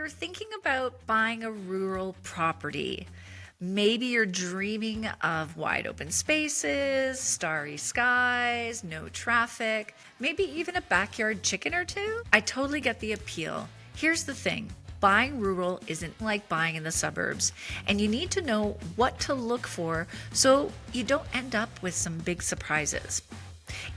you're thinking about buying a rural property, maybe you're dreaming of wide open spaces, starry skies, no traffic, maybe even a backyard chicken or two. I totally get the appeal. Here's the thing. Buying rural isn't like buying in the suburbs, and you need to know what to look for so you don't end up with some big surprises.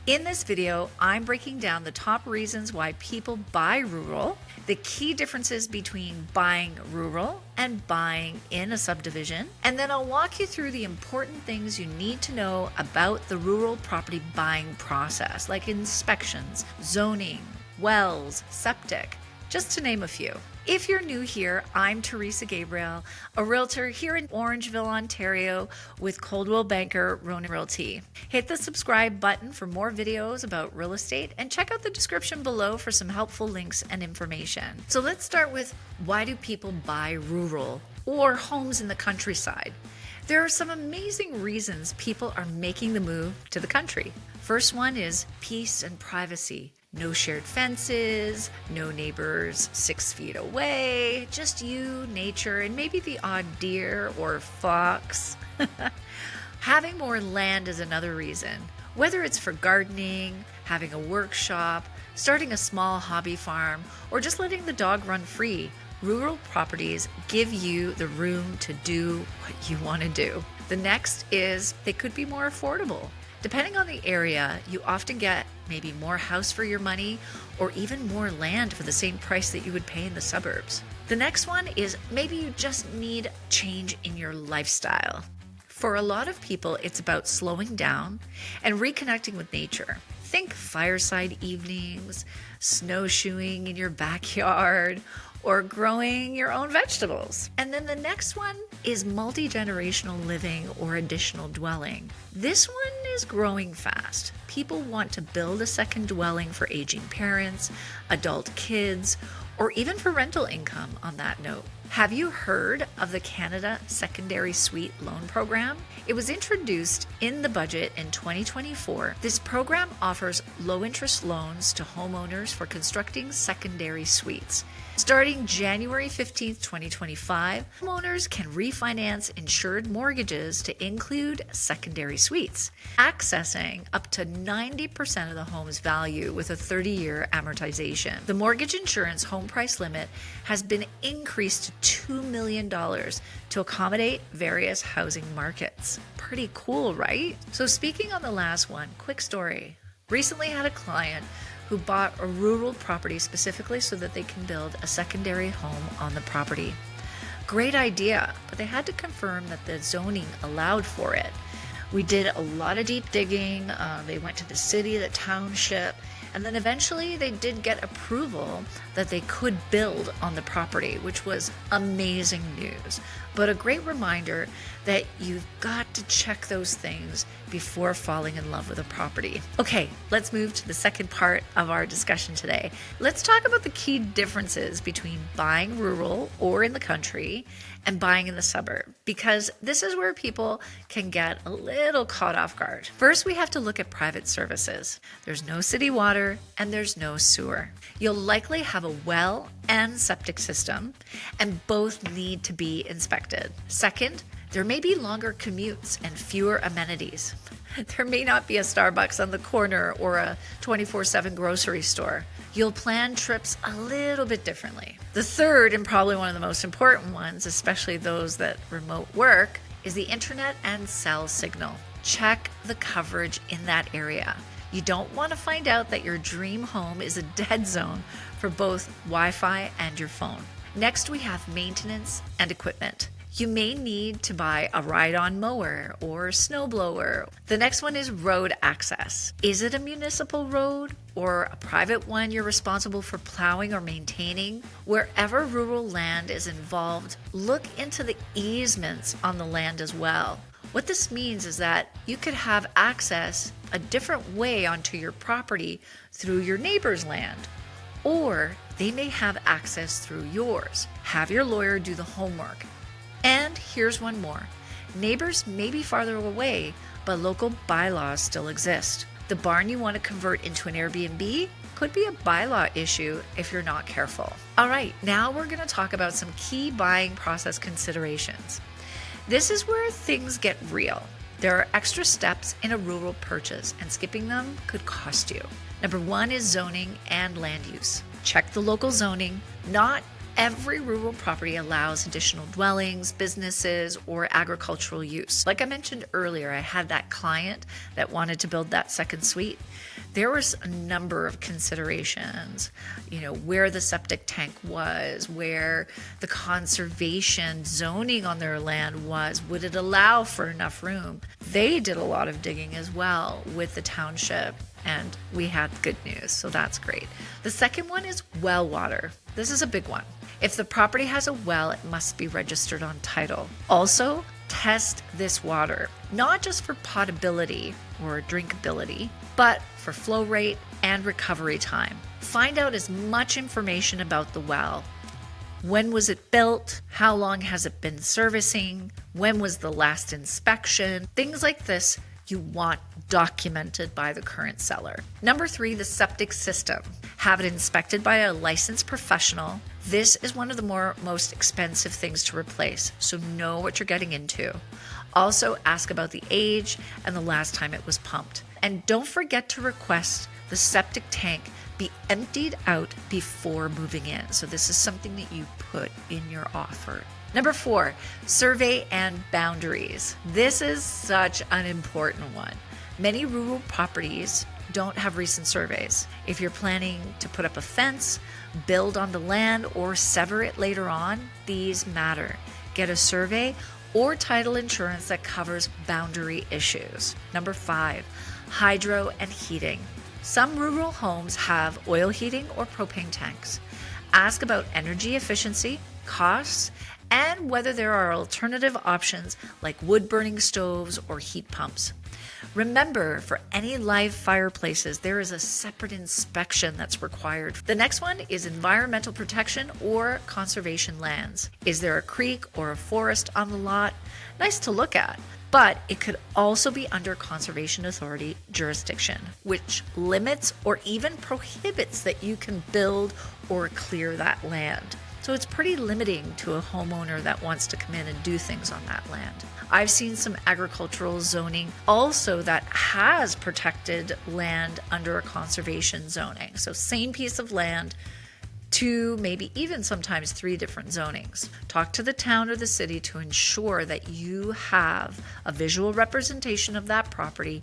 In this video, I'm breaking down the top reasons why people buy rural, the key differences between buying rural and buying in a subdivision, and then I'll walk you through the important things you need to know about the rural property buying process, like inspections, zoning, wells, septic, just to name a few. If you're new here, I'm Teresa Gabriel, a realtor here in Orangeville, Ontario with Coldwell Banker Ronan Realty. Hit the subscribe button for more videos about real estate and check out the description below for some helpful links and information. So let's start with, why do people buy rural or homes in the countryside? There are some amazing reasons people are making the move to the country. First one is peace and privacy. No shared fences, no neighbors 6 feet away, just you, nature, and maybe the odd deer or fox. Having more land is another reason. Whether it's for gardening, having a workshop, starting a small hobby farm, or just letting the dog run free, rural properties give you the room to do what you want to do. The next is they could be more affordable. Depending on the area, you often get maybe more house for your money or even more land for the same price that you would pay in the suburbs. The next one is maybe you just need change in your lifestyle. For a lot of people, it's about slowing down and reconnecting with nature. Think fireside evenings, snowshoeing in your backyard, or growing your own vegetables. And then the next one is multi-generational living or additional dwelling. This one is growing fast. People want to build a second dwelling for aging parents, adult kids, or even for rental income on that note. Have you heard of the Canada Secondary Suite Loan Program? It was introduced in the budget in 2024. This program offers low-interest loans to homeowners for constructing secondary suites. Starting January 15th, 2025, homeowners can refinance insured mortgages to include secondary suites, accessing up to 90% of the home's value with a 30-year amortization. The mortgage insurance home price limit has been increased to $2 million to accommodate various housing markets. Pretty cool, right? So speaking on the last one, quick story. Recently had a client who bought a rural property specifically so that they can build a secondary home on the property. Great idea, but they had to confirm that the zoning allowed for it. We did a lot of deep digging. They went to the city, the township, and then eventually they did get approval that they could build on the property, which was amazing news. But a great reminder that you've got to check those things before falling in love with a property. Okay, let's move to the second part of our discussion today. Let's talk about the key differences between buying rural or in the country and buying in the suburb, because this is where people can get a little caught off guard. First, we have to look at private services. There's no city water and there's no sewer. You'll likely have a well and septic system, and both need to be inspected. Second, there may be longer commutes and fewer amenities. There may not be a Starbucks on the corner or a 24/7 grocery store. You'll plan trips a little bit differently. The third, and probably one of the most important ones, especially those that remote work, is the internet and cell signal. Check the coverage in that area. You don't want to find out that your dream home is a dead zone for both Wi-Fi and your phone. Next, we have maintenance and equipment. You may need to buy a ride-on mower or snowblower. The next one is road access. Is it a municipal road or a private one you're responsible for plowing or maintaining? Wherever rural land is involved, look into the easements on the land as well. What this means is that you could have access a different way onto your property through your neighbor's land, or they may have access through yours. Have your lawyer do the homework. And here's one more. Neighbors may be farther away, but local bylaws still exist. The barn you want to convert into an Airbnb could be a bylaw issue if you're not careful. All right, now we're going to talk about some key buying process considerations. This is where things get real. There are extra steps in a rural purchase, and skipping them could cost you. Number 1 is zoning and land use. Check the local zoning. Not every rural property allows additional dwellings, businesses, or agricultural use. Like I mentioned earlier, I had that client that wanted to build that second suite. There was a number of considerations, where the septic tank was, where the conservation zoning on their land was, would it allow for enough room? They did a lot of digging as well with the township, and we had good news, so that's great. The second one is well water. This is a big one. If the property has a well, it must be registered on title. Also, test this water, not just for potability or drinkability, but for flow rate and recovery time. Find out as much information about the well. When was it built? How long has it been servicing? When was the last inspection? Things like this you want documented by the current seller. Number 3, the septic system. Have it inspected by a licensed professional. This is one of the most expensive things to replace, so know what you're getting into. Also, ask about the age and the last time it was pumped. And don't forget to request the septic tank be emptied out before moving in. So this is something that you put in your offer. Number 4, survey and boundaries. This is such an important one. Many rural properties don't have recent surveys. If you're planning to put up a fence, build on the land, or sever it later on, these matter. Get a survey or title insurance that covers boundary issues. Number 5, hydro and heating. Some rural homes have oil heating or propane tanks. Ask about energy efficiency, costs, and whether there are alternative options like wood-burning stoves or heat pumps. Remember, for any live fireplaces, there is a separate inspection that's required. The next one is environmental protection or conservation lands. Is there a creek or a forest on the lot? Nice to look at, but it could also be under Conservation Authority jurisdiction, which limits or even prohibits that you can build or clear that land. So it's pretty limiting to a homeowner that wants to come in and do things on that land. I've seen some agricultural zoning also that has protected land under a conservation zoning. So same piece of land, 2, maybe even sometimes 3 different zonings. Talk to the town or the city to ensure that you have a visual representation of that property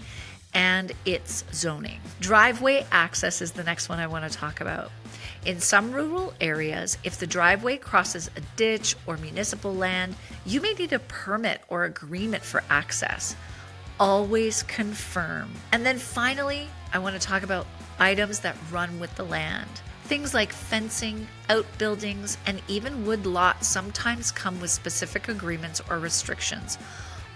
and its zoning. Driveway access is the next one I want to talk about. In some rural areas, if the driveway crosses a ditch or municipal land, you may need a permit or agreement for access. Always confirm. And then finally, I want to talk about items that run with the land. Things like fencing, outbuildings, and even wood lots sometimes come with specific agreements or restrictions.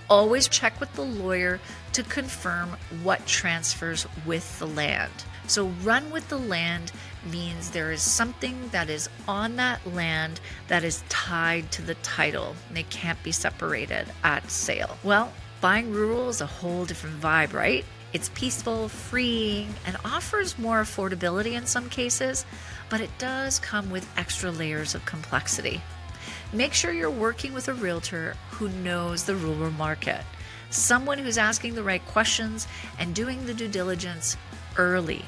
Always check with the lawyer to confirm what transfers with the land. So run with the land means there is something that is on that land that is tied to the title, and they can't be separated at sale. Well, buying rural is a whole different vibe, right? It's peaceful, freeing, and offers more affordability in some cases, but it does come with extra layers of complexity. Make sure you're working with a realtor who knows the rural market, someone who's asking the right questions and doing the due diligence early.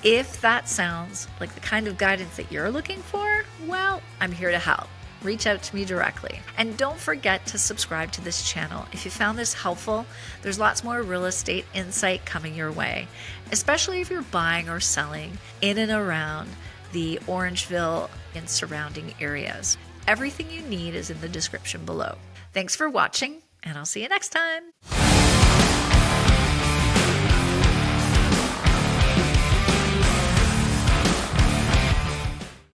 If that sounds like the kind of guidance that you're looking for, well, I'm here to help. Reach out to me directly. And don't forget to subscribe to this channel. If you found this helpful, there's lots more real estate insight coming your way, especially if you're buying or selling in and around the Orangeville and surrounding areas. Everything you need is in the description below. Thanks for watching, and I'll see you next time.